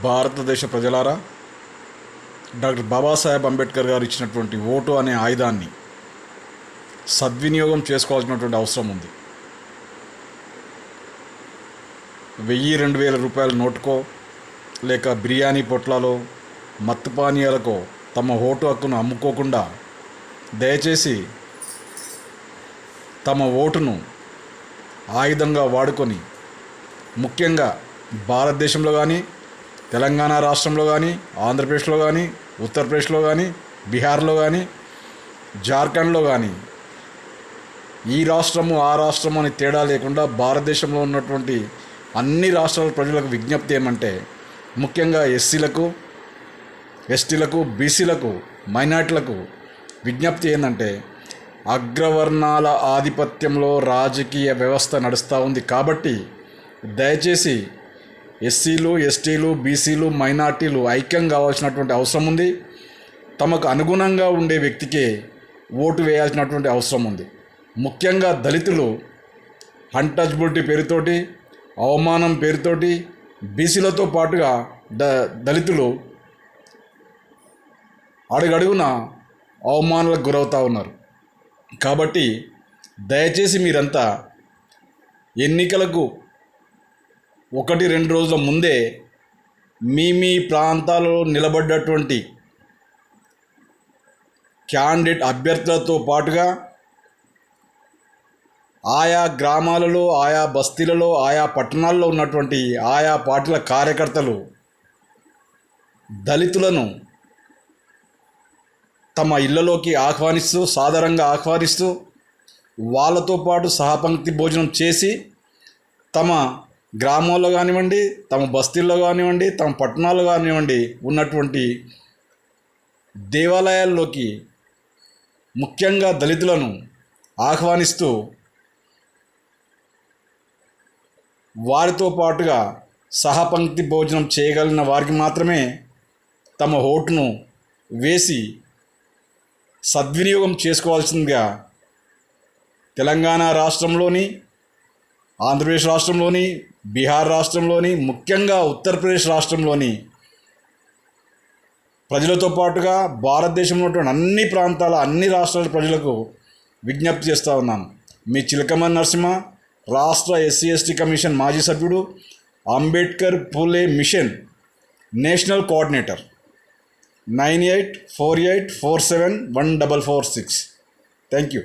భారతదేశ ప్రజలారా, డాక్టర్ బాబాసాహెబ్ అంబేద్కర్ గారు ఇచ్చినటువంటి ఓటు అనే ఆయుధాన్ని సద్వినియోగం చేసుకోవాల్సినటువంటి అవసరం ఉంది. 1000-2000 రూపాయల నోటుకో లేక బిర్యానీ పొట్లాలో మత్తు పానీయాలకో తమ ఓటు హక్కును అమ్ముకోకుండా దయచేసి తమ ఓటును ఆయుధంగా వాడుకొని ముఖ్యంగా భారతదేశంలో కానీ, తెలంగాణ రాష్ట్రంలో కానీ, ఆంధ్రప్రదేశ్లో కానీ, ఉత్తరప్రదేశ్లో కానీ, బీహార్లో కానీ, జార్ఖండ్లో కానీ ఈ రాష్ట్రము ఆ రాష్ట్రము అని తేడా లేకుండా భారతదేశంలో ఉన్నటువంటి అన్ని రాష్ట్రాల ప్రజలకు విజ్ఞప్తి ఏమంటే, ముఖ్యంగా ఎస్సీలకు, ఎస్టీలకు, బీసీలకు, మైనార్టీలకు విజ్ఞప్తి ఏంటంటే, అగ్రవర్ణాల ఆధిపత్యంలో రాజకీయ వ్యవస్థ నడుస్తూ ఉంది కాబట్టి దయచేసి ఎస్సీలు, ఎస్టీలు, బీసీలు, మైనార్టీలు ఐక్యం కావాల్సినటువంటి అవసరం ఉంది. తమకు అనుగుణంగా ఉండే వ్యక్తికే ఓటు వేయాల్సినటువంటి అవసరం ఉంది. ముఖ్యంగా దళితులు అన్టచబిలిటీ పేరుతోటి, అవమానం పేరుతోటి బీసీలతో పాటుగా దళితులు అడుగడుగున అవమానాలకు గురవుతూ ఉన్నారు. కాబట్టి దయచేసి మీరంతా ఎన్నికలకు 1-2 రోజుల ముందే మీ ప్రాంతాలలో నిలబడ్డటువంటి క్యాండిడేట్ అభ్యర్థులతో పాటుగా ఆయా గ్రామాలలో, ఆయా బస్తీలలో, ఆయా పట్టణాల్లో ఉన్నటువంటి ఆయా పార్టీల కార్యకర్తలు దళితులను తమ ఇళ్లలోకి ఆహ్వానిస్తూ, సాదరంగా ఆహ్వానిస్తూ వాళ్ళతో పాటు సహపంక్తి భోజనం చేసి తమ గ్రామాల్లో కానివ్వండి, తమ బస్తీల్లో కానివ్వండి, తమ పట్టణాల్లో కానివ్వండి ఉన్నటువంటి దేవాలయాల్లోకి ముఖ్యంగా దళితులను ఆహ్వానిస్తూ వారితో పాటుగా సహపంక్తి భోజనం చేయగలిగిన వారికి మాత్రమే తమ ఓటును వేసి సద్వినియోగం చేసుకోవాల్సిందిగా తెలంగాణ రాష్ట్రంలోని, ఆంధ్రప్రదేశ్ రాష్ట్రంలోని, బీహార్ రాష్ట్రంలోని, ముఖ్యంగా ఉత్తరప్రదేశ్ రాష్ట్రంలోని ప్రజలతో పాటుగా భారతదేశంలో ఉన్నటువంటి అన్ని ప్రాంతాల, అన్ని రాష్ట్రాల ప్రజలకు విజ్ఞప్తి చేస్తూ ఉన్నాను. మీ చిలకమర్రి నరసింహ, రాష్ట్ర ఎస్సీ ఎస్టీ కమిషన్ మాజీ సభ్యుడు, Ambedkar Phule mission national coordinator. 9848471446. Thank you.